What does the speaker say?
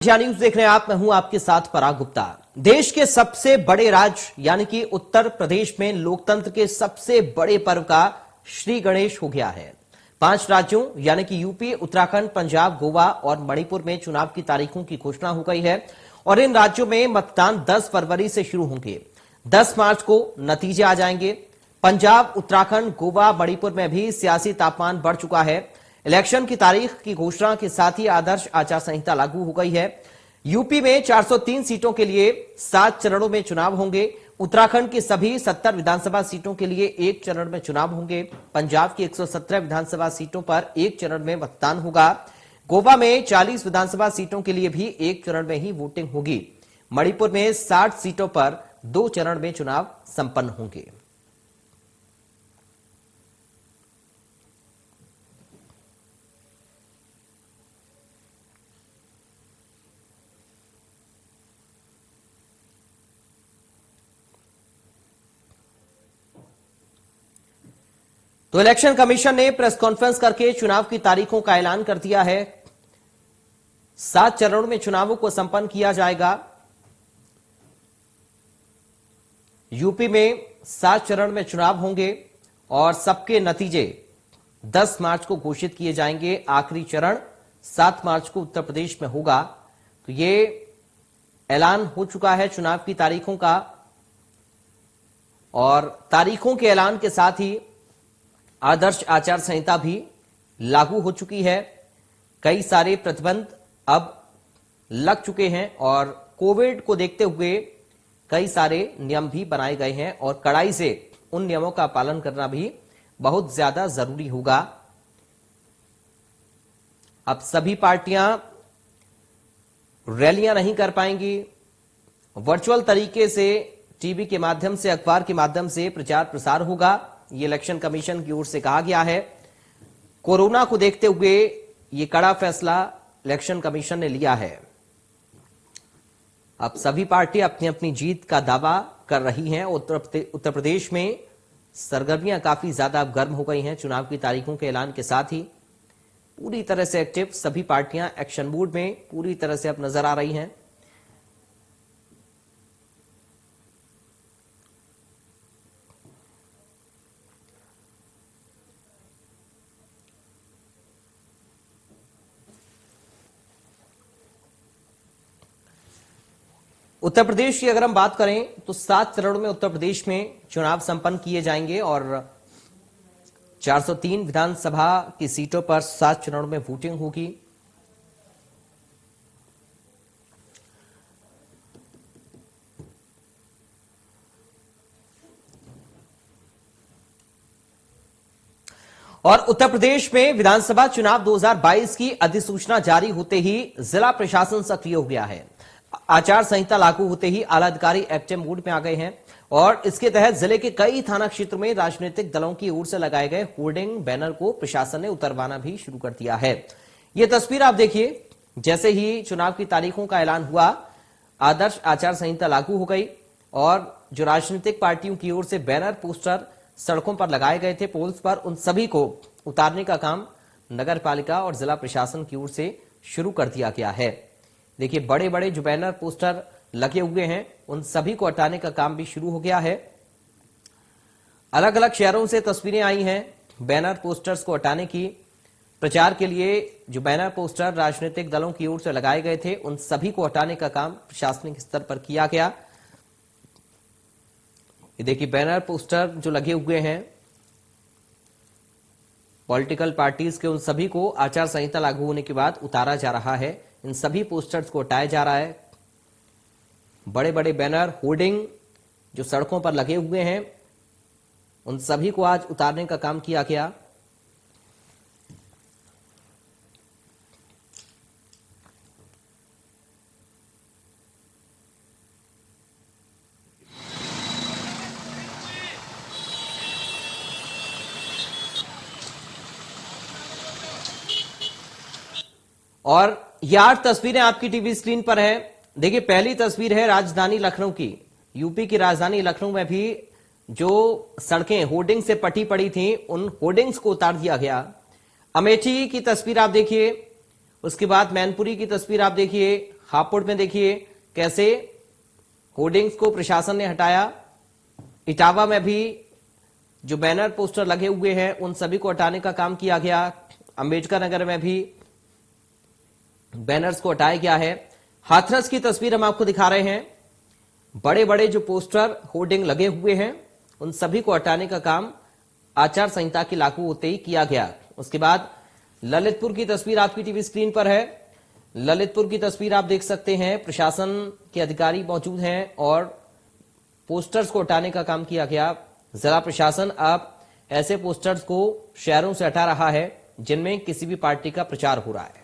India news देख रहे हैं आप। मैं हूं आपके साथ पराग गुप्ता। देश के सबसे बड़े राज्य यानी कि उत्तर प्रदेश में लोकतंत्र के सबसे बड़े पर्व का श्री गणेश हो गया है। 5 राज्यों यानी कि यूपी, उत्तराखंड, पंजाब, गोवा और मणिपुर में चुनाव की तारीखों की घोषणा हो गई है और इन राज्यों में मतदान 10 फरवरी से शुरू होंगे। 10 मार्च को नतीजे आ जाएंगे। पंजाब, उत्तराखंड, गोवा, मणिपुर में भी सियासी तापमान बढ़ चुका है। इलेक्शन की तारीख की घोषणा के साथ ही आदर्श आचार संहिता लागू हो गई है। यूपी में 403 सीटों के लिए 7 चरणों में चुनाव होंगे। उत्तराखंड की सभी 70 विधानसभा सीटों के लिए 1 चरण में चुनाव होंगे। पंजाब की 117 विधानसभा सीटों पर 1 चरण में मतदान होगा। गोवा में 40 विधानसभा सीटों के लिए भी 1 चरण में ही वोटिंग होगी। मणिपुर में 60 सीटों पर 2 चरण में चुनाव संपन्न होंगे। तो इलेक्शन कमीशन ने प्रेस कॉन्फ्रेंस करके चुनाव की तारीखों का ऐलान कर दिया है। 7 चरणों में चुनावों को संपन्न किया जाएगा। यूपी में 7 चरण में चुनाव होंगे और सबके नतीजे 10 मार्च को घोषित किए जाएंगे। आखिरी चरण 7 मार्च को उत्तर प्रदेश में होगा। तो ये ऐलान हो चुका है चुनाव की तारीखों का और तारीखों के ऐलान के साथ ही आदर्श आचार संहिता भी लागू हो चुकी है। कई सारे प्रतिबंध अब लग चुके हैं और कोविड को देखते हुए कई सारे नियम भी बनाए गए हैं और कड़ाई से उन नियमों का पालन करना भी बहुत ज्यादा जरूरी होगा। अब सभी पार्टियां रैलियां नहीं कर पाएंगी। वर्चुअल तरीके से टीवी के माध्यम से, अखबार के माध्यम से प्रचार प्रसार होगा। ये इलेक्शन कमीशन की ओर से कहा गया है। कोरोना को देखते हुए ये कड़ा फैसला इलेक्शन कमीशन ने लिया है। अब सभी पार्टी अपनी अपनी जीत का दावा कर रही हैं। उत्तर प्रदेश में सरगर्मियां काफी ज्यादा गर्म हो गई हैं। चुनाव की तारीखों के ऐलान के साथ ही पूरी तरह से एक्टिव सभी पार्टियां एक्शन मोड में पूरी तरह से अब नजर आ रही हैं। उत्तर प्रदेश की अगर हम बात करें तो 7 चरणों में उत्तर प्रदेश में चुनाव संपन्न किए जाएंगे और 403 विधानसभा की सीटों पर 7 चरणों में वोटिंग होगी। और उत्तर प्रदेश में विधानसभा चुनाव 2022 की अधिसूचना जारी होते ही जिला प्रशासन सक्रिय हो गया है। आचार संहिता लागू होते ही आला अधिकारी एक्टिव मोड में आ गए हैं और इसके तहत जिले के कई थाना क्षेत्र में राजनीतिक दलों की ओर से लगाए गए होर्डिंग बैनर को प्रशासन ने उतरवाना भी शुरू कर दिया है। यह तस्वीर आप देखिए। जैसे ही चुनाव की तारीखों का ऐलान हुआ, आदर्श आचार संहिता लागू हो गई और जो राजनीतिक पार्टियों की ओर से बैनर पोस्टर सड़कों पर लगाए गए थे, पोल्स पर, उन सभी को उतारने का काम नगर पालिका और जिला प्रशासन की ओर से शुरू कर दिया गया है। देखिए, बड़े बड़े जो बैनर पोस्टर लगे हुए हैं उन सभी को हटाने का काम भी शुरू हो गया है। अलग अलग शहरों से तस्वीरें आई हैं बैनर पोस्टर्स को हटाने की। प्रचार के लिए जो बैनर पोस्टर राजनीतिक दलों की ओर से लगाए गए थे उन सभी को हटाने का काम प्रशासनिक स्तर पर किया गया। ये देखिए, बैनर पोस्टर जो लगे हुए हैं पॉलिटिकल पार्टीज के, उन सभी को आचार संहिता लागू होने के बाद उतारा जा रहा है। इन सभी पोस्टर्स को हटाया जा रहा है। बड़े बड़े बैनर, होर्डिंग जो सड़कों पर लगे हुए हैं उन सभी को आज उतारने का काम किया गया। और ये 8 तस्वीरें आपकी टीवी स्क्रीन पर हैं। देखिए, पहली तस्वीर है राजधानी लखनऊ की। यूपी की राजधानी लखनऊ में भी जो सड़कें होर्डिंग से पटी पड़ी थी उन होर्डिंग्स को उतार दिया गया। अमेठी की तस्वीर आप देखिए, उसके बाद मैनपुरी की तस्वीर आप देखिए, हापुड़ में देखिए कैसे होर्डिंग्स को प्रशासन ने हटाया। इटावा में भी जो बैनर पोस्टर लगे हुए हैं उन सभी को हटाने का काम किया गया। अंबेडकर नगर में भी बैनर्स को हटाया गया है। हाथरस की तस्वीर हम आपको दिखा रहे हैं। बड़े बड़े जो पोस्टर होर्डिंग लगे हुए हैं उन सभी को हटाने का काम आचार संहिता के लागू होते ही किया गया। उसके बाद ललितपुर की तस्वीर आपकी टीवी स्क्रीन पर है। ललितपुर की तस्वीर आप देख सकते हैं। प्रशासन के अधिकारी मौजूद हैं और पोस्टर्स को हटाने का काम किया गया। जिला प्रशासन अब ऐसे पोस्टर्स को शहरों से हटा रहा है जिनमें किसी भी पार्टी का प्रचार हो रहा है।